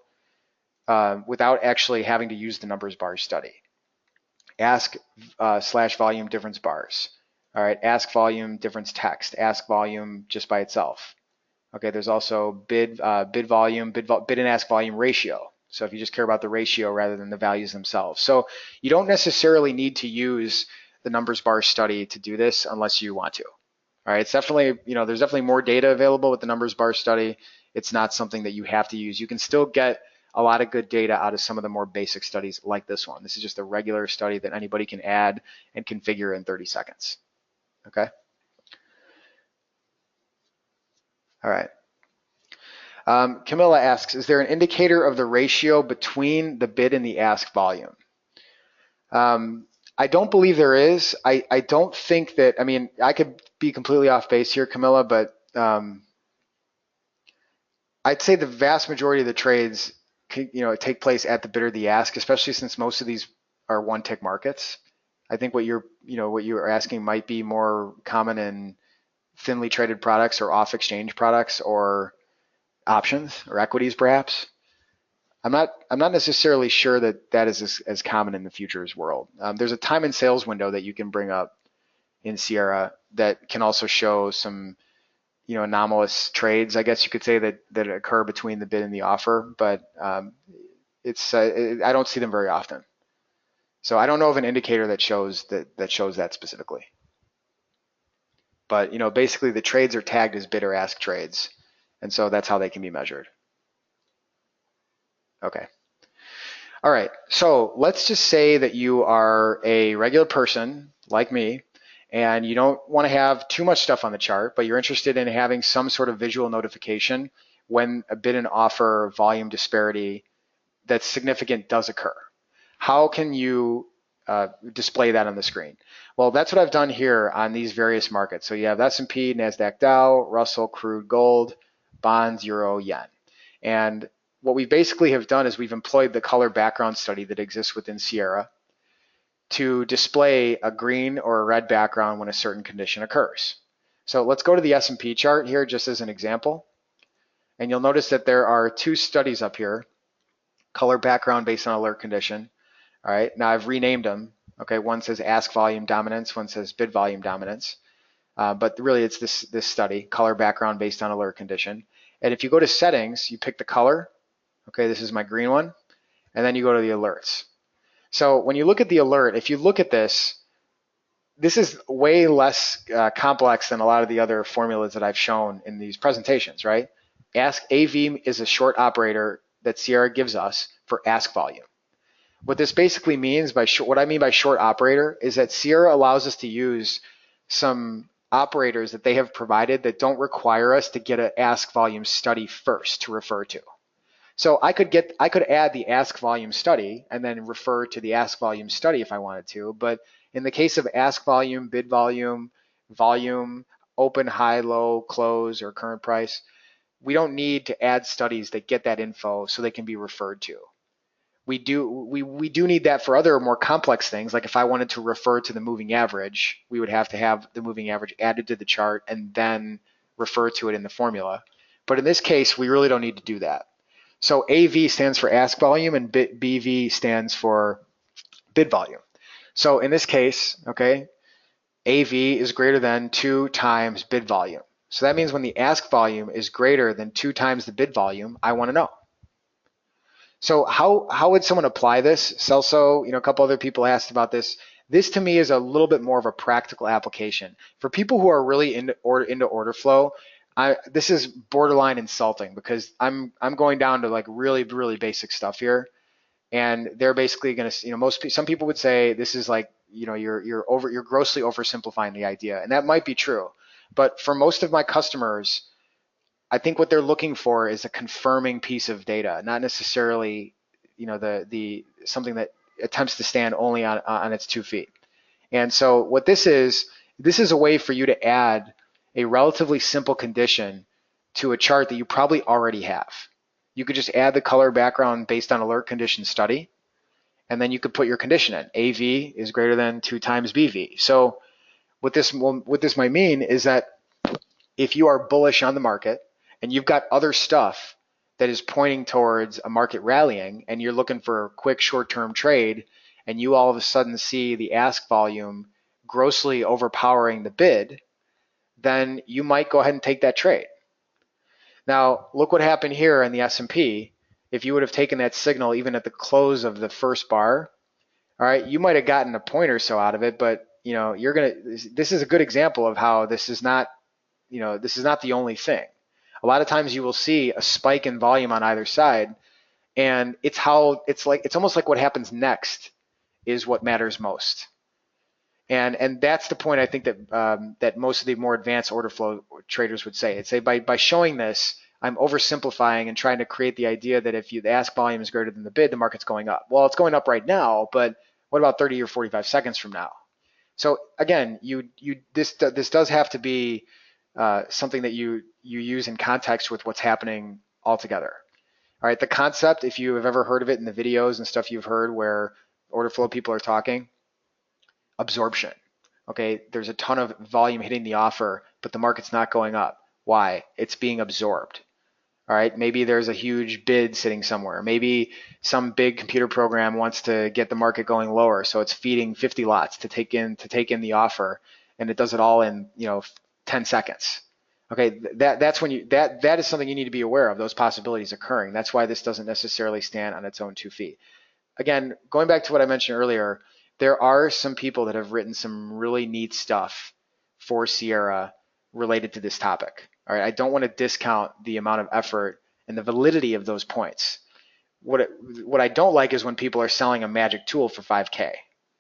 actually having to use the numbers bars study. Ask / volume difference bars. All right, ask volume difference text, ask volume just by itself. Okay, there's also bid volume, bid and ask volume ratio. So if you just care about the ratio rather than the values themselves. So you don't necessarily need to use the numbers bar study to do this unless you want to. All right, it's definitely, there's definitely more data available with the numbers bar study. It's not something that you have to use. You can still get a lot of good data out of some of the more basic studies like this one. This is just a regular study that anybody can add and configure in 30 seconds. Okay. All right. Camilla asks, is there an indicator of the ratio between the bid and the ask volume? I don't believe there is. I don't think that, I could be completely off base here, Camilla, but I'd say the vast majority of the trades, take place at the bid or the ask, especially since most of these are one-tick markets. I think what you're asking might be more common in thinly traded products or off-exchange products or options or equities, perhaps. I'm not necessarily sure that is as common in the futures world. There's a time and sales window that you can bring up in Sierra that can also show some anomalous trades, I guess you could say, that occur between the bid and the offer, but I don't see them very often. So I don't know of an indicator that shows that specifically. But basically the trades are tagged as bid or ask trades, and so that's how they can be measured. Okay. All right, so let's just say that you are a regular person like me, and you don't want to have too much stuff on the chart, but you're interested in having some sort of visual notification when a bid and offer volume disparity that's significant does occur. How can you display that on the screen? Well, that's what I've done here on these various markets. So you have S&P, NASDAQ Dow, Russell, crude, gold, bonds, euro, yen. And what we basically have done is we've employed the color background study that exists within Sierra to display a green or a red background when a certain condition occurs. So let's go to the S&P chart here just as an example. And you'll notice that there are two studies up here, color background based on alert condition. All right, now I've renamed them. Okay, one says ask volume dominance, one says bid volume dominance. But really it's this study, color background based on alert condition. And if you go to settings, you pick the color. Okay, this is my green one. And then you go to the alerts. So when you look at the alert, if you look at this is way less complex than a lot of the other formulas that I've shown in these presentations, right? Ask AV is a short operator that Sierra gives us for ask volume. What this basically means what I mean by short operator is that Sierra allows us to use some operators that they have provided that don't require us to get an ask volume study first to refer to. So I could add the ask volume study and then refer to the ask volume study if I wanted to. But in the case of ask volume, bid volume, volume, open, high, low, close, or current price, we don't need to add studies that get that info so they can be referred to. We do need that for other more complex things. Like if I wanted to refer to the moving average, we would have to have the moving average added to the chart and then refer to it in the formula. But in this case, we really don't need to do that. So AV stands for ask volume and BV stands for bid volume. So in this case, okay, AV is greater than 2 times bid volume. So that means when the ask volume is greater than 2 times the bid volume, I want to know. So how would someone apply this? Celso, a couple other people asked about this. This to me is a little bit more of a practical application. For people who are really into order flow, this is borderline insulting because I'm going down to like really, really basic stuff here. And they're basically going to, some people would say this is like, you're grossly oversimplifying the idea. And that might be true. But for most of my customers, I think what they're looking for is a confirming piece of data, not necessarily, the something that attempts to stand only on its 2 feet. And so what this is a way for you to add a relatively simple condition to a chart that you probably already have. You could just add the color background based on alert condition study, and then you could put your condition in. AV is greater than 2 times BV. So what this might mean is that if you are bullish on the market and you've got other stuff that is pointing towards a market rallying and you're looking for a quick short-term trade and you all of a sudden see the ask volume grossly overpowering the bid, then you might go ahead and take that trade. Now, look what happened here in the S&P. If you would have taken that signal even at the close of the first bar, all right, you might have gotten a point or so out of it, but this is a good example of how this is not the only thing. A lot of times you will see a spike in volume on either side, and it's almost like what happens next is what matters most. And that's the point I think that most of the more advanced order flow traders would say. It's say by showing this, I'm oversimplifying and trying to create the idea that if the ask volume is greater than the bid, the market's going up. Well, it's going up right now, but what about 30 or 45 seconds from now? So again, this does have to be something that you use in context with what's happening altogether. All right, the concept, if you have ever heard of it in the videos and stuff you've heard where order flow people are talking, absorption. Okay, there's a ton of volume hitting the offer, but the market's not going up. Why? It's being absorbed. All right, maybe there's a huge bid sitting somewhere. Maybe some big computer program wants to get the market going lower, so it's feeding 50 lots to take in the offer, and it does it all in 10 seconds. Okay, that's when that is something you need to be aware of, those possibilities occurring. That's why this doesn't necessarily stand on its own 2 feet. Again, going back to what I mentioned earlier, there are some people that have written some really neat stuff for Sierra related to this topic. All right, I don't want to discount the amount of effort and the validity of those points. What I don't like is when people are selling a magic tool for 5K.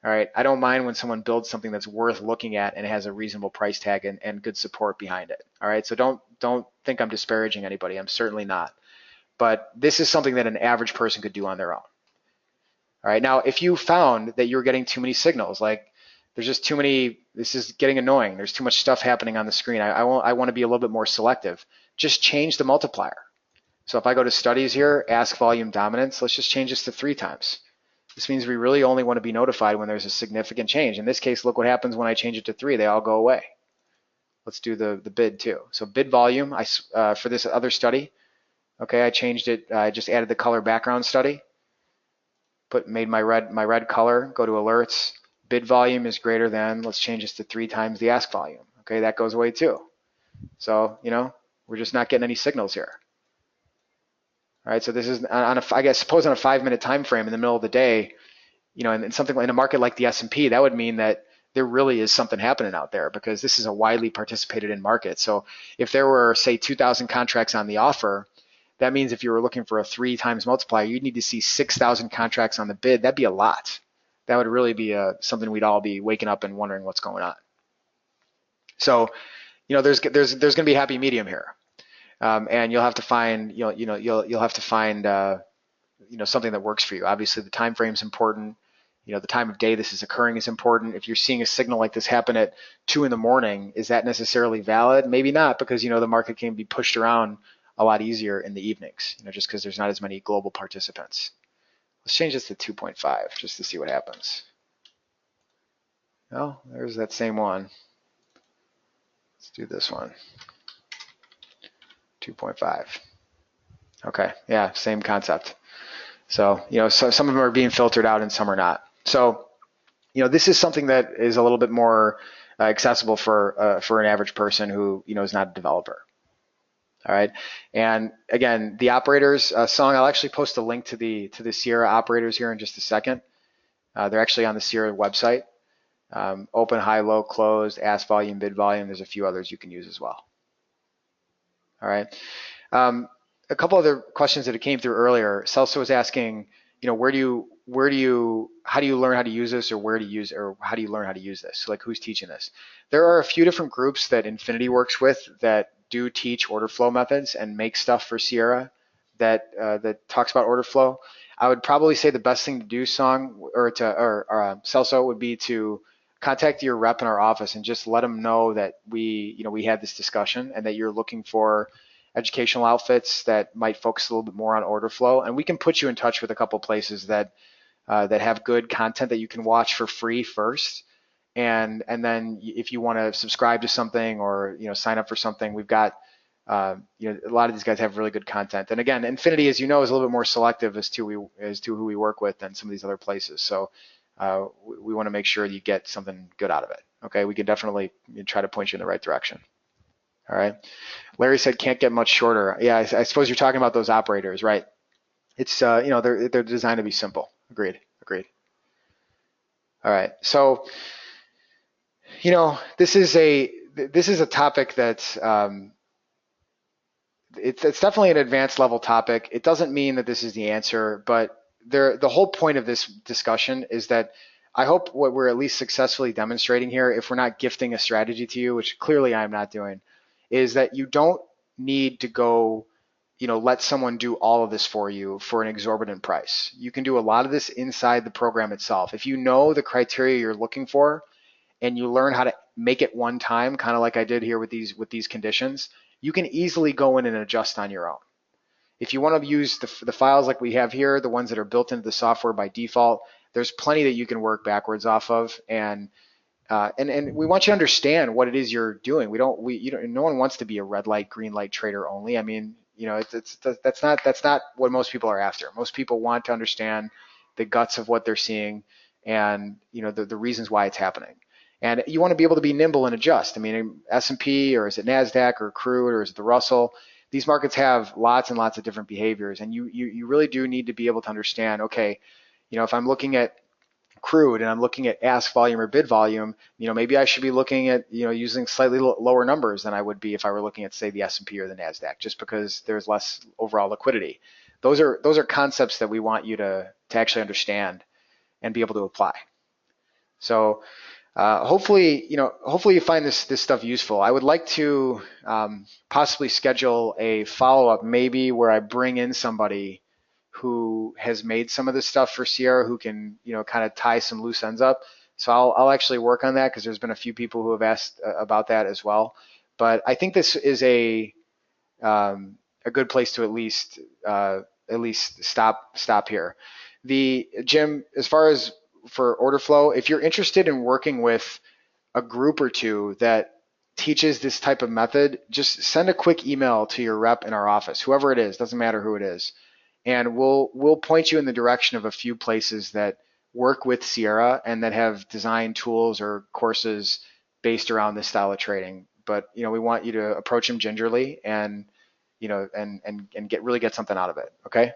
All right, I don't mind when someone builds something that's worth looking at and has a reasonable price tag and good support behind it. All right, so don't think I'm disparaging anybody. I'm certainly not. But this is something that an average person could do on their own. All right, now if you found that you're getting too many signals, like there's just too many, this is getting annoying, there's too much stuff happening on the screen, I want to be a little bit more selective, just change the multiplier. So if I go to studies here, ask volume dominance, let's just change this to 3 times. This means we really only want to be notified when there's a significant change. In this case, look what happens when I change it to 3, they all go away. Let's do the bid too. So bid volume, for this other study, okay, I changed it, I just added the color background study. Made my red color, go to alerts, bid volume is greater than, let's change this to 3 times the ask volume. Okay, that goes away too. So, we're just not getting any signals here. All right, so this is suppose on a 5-minute time frame in the middle of the day, and something like in a market like the S&P, that would mean that there really is something happening out there because this is a widely participated in market. So if there were, say, 2,000 contracts on the offer, that means if you were looking for a 3 times multiplier, you'd need to see 6,000 contracts on the bid. That'd be a lot. That would really be something we'd all be waking up and wondering what's going on. So, there's going to be a happy medium here, and you'll have to find you'll have to find something that works for you. Obviously, the time frame is important. The time of day this is occurring is important. If you're seeing a signal like this happen at 2 in the morning, is that necessarily valid? Maybe not, because the market can be pushed around a lot easier in the evenings, just because there's not as many global participants. Let's change this to 2.5 just to see what happens. Oh, there's that same one. Let's do this one. 2.5. Okay, yeah, same concept. So, so some of them are being filtered out and some are not. So, this is something that is a little bit more accessible for an average person who, is not a developer. All right, and again, the operators, Song, I'll actually post a link to the Sierra operators here in just a second. They're actually on the Sierra website. Open, high, low, closed, ask volume, bid volume. There's a few others you can use as well. All right. A couple other questions that came through earlier. Celso was asking, how do you learn how to use this, or how do you learn how to use this? Like, who's teaching this? There are a few different groups that Infinity works with that do teach order flow methods and make stuff for Sierra that talks about order flow. I would probably say the best thing to do, Song, or Celso, would be to contact your rep in our office and just let them know that we had this discussion and that you're looking for educational outfits that might focus a little bit more on order flow, and we can put you in touch with a couple places that have good content that you can watch for free first, and then if you want to subscribe to something or sign up for something, we've got a lot of these guys have really good content. And again, Infinity, as you know, is a little bit more selective as to who we work with than some of these other places. So we want to make sure you get something good out of it. Okay, we can definitely try to point you in the right direction. All right. Larry said can't get much shorter. Yeah, I suppose you're talking about those operators, right? It's they're designed to be simple. Agreed. Agreed. All right. So this is a topic that's it's definitely an advanced level topic. It doesn't mean that this is the answer, but the whole point of this discussion is that I hope what we're at least successfully demonstrating here, if we're not gifting a strategy to you, which clearly I'm not doing, is that you don't need to go, let someone do all of this for you for an exorbitant price. You can do a lot of this inside the program itself. If you know the criteria you're looking for and you learn how to make it one time, kind of like I did here with these conditions, you can easily go in and adjust on your own. If you want to use the files like we have here, the ones that are built into the software by default, there's plenty that you can work backwards off of, and we want you to understand what it is you're doing. No one wants to be a red light, green light trader only. I mean, that's not what most people are after. Most people want to understand the guts of what they're seeing, and the reasons why it's happening. And you want to be able to be nimble and adjust. I mean, S&P, or is it NASDAQ, or crude, or is it the Russell? These markets have lots and lots of different behaviors, and you really do need to be able to understand, okay, if I'm looking at crude and I'm looking at ask volume or bid volume, maybe I should be looking at, using slightly lower numbers than I would be if I were looking at, say, the S&P or the NASDAQ, just because there's less overall liquidity. Those are concepts that we want you to actually understand and be able to apply. So hopefully you find this stuff useful. I would like to possibly schedule a follow-up, maybe where I bring in somebody who has made some of this stuff for Sierra, who can kind of tie some loose ends up. So I'll actually work on that, because there's been a few people who have asked about that as well. But I think this is a good place to at least stop here. Jim, as far as for order flow, if you're interested in working with a group or two that teaches this type of method, just send a quick email to your rep in our office, whoever it is, doesn't matter who it is, and we'll point you in the direction of a few places that work with Sierra and that have design tools or courses based around this style of trading. But we want you to approach them gingerly and get something out of it. Okay.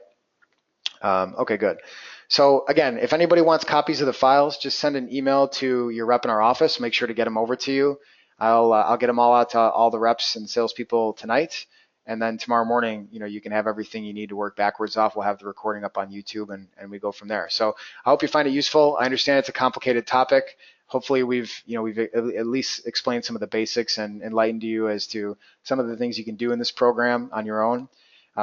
Okay, good. So again, if anybody wants copies of the files, just send an email to your rep in our office. Make sure to get them over to you. I'll get them all out to all the reps and salespeople tonight, and then tomorrow morning, you can have everything you need to work backwards off. We'll have the recording up on YouTube, and we go from there. So I hope you find it useful. I understand it's a complicated topic. Hopefully we've at least explained some of the basics and enlightened you as to some of the things you can do in this program on your own.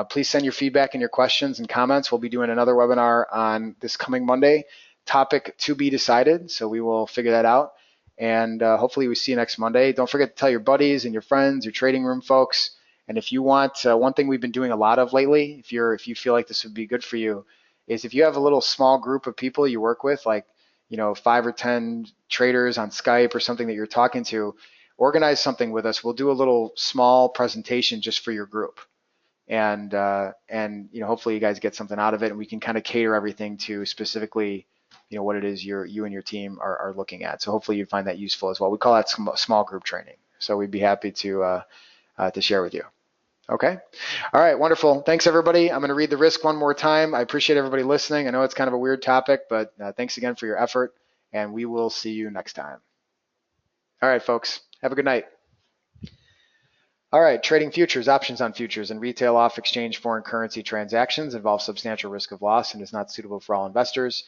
Please send your feedback and your questions and comments. We'll be doing another webinar on this coming Monday, topic to be decided, so we will figure that out. And hopefully we see you next Monday. Don't forget to tell your buddies and your friends, your trading room folks. And if you want, one thing we've been doing a lot of lately, if you feel like this would be good for you, is if you have a little small group of people you work with, like 5 or 10 traders on Skype or something that you're talking to, organize something with us. We'll do a little small presentation just for your group. And hopefully you guys get something out of it, and we can kind of cater everything to specifically what it is you and your team are looking at. So hopefully you find that useful as well. We call that small group training. So we'd be happy to share with you. Okay. All right. Wonderful. Thanks, everybody. I'm going to read the risk one more time. I appreciate everybody listening. I know it's kind of a weird topic, but thanks again for your effort, and we will see you next time. All right, folks. Have a good night. All right, trading futures, options on futures, and retail off-exchange foreign currency transactions involve substantial risk of loss and is not suitable for all investors.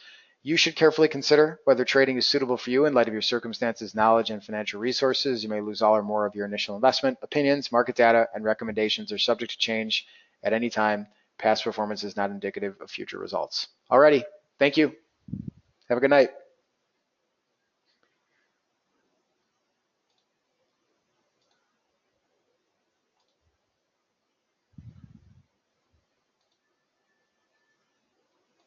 You should carefully consider whether trading is suitable for you in light of your circumstances, knowledge, and financial resources. You may lose all or more of your initial investment. Opinions, market data, and recommendations are subject to change at any time. Past performance is not indicative of future results. Alrighty, thank you. Have a good night.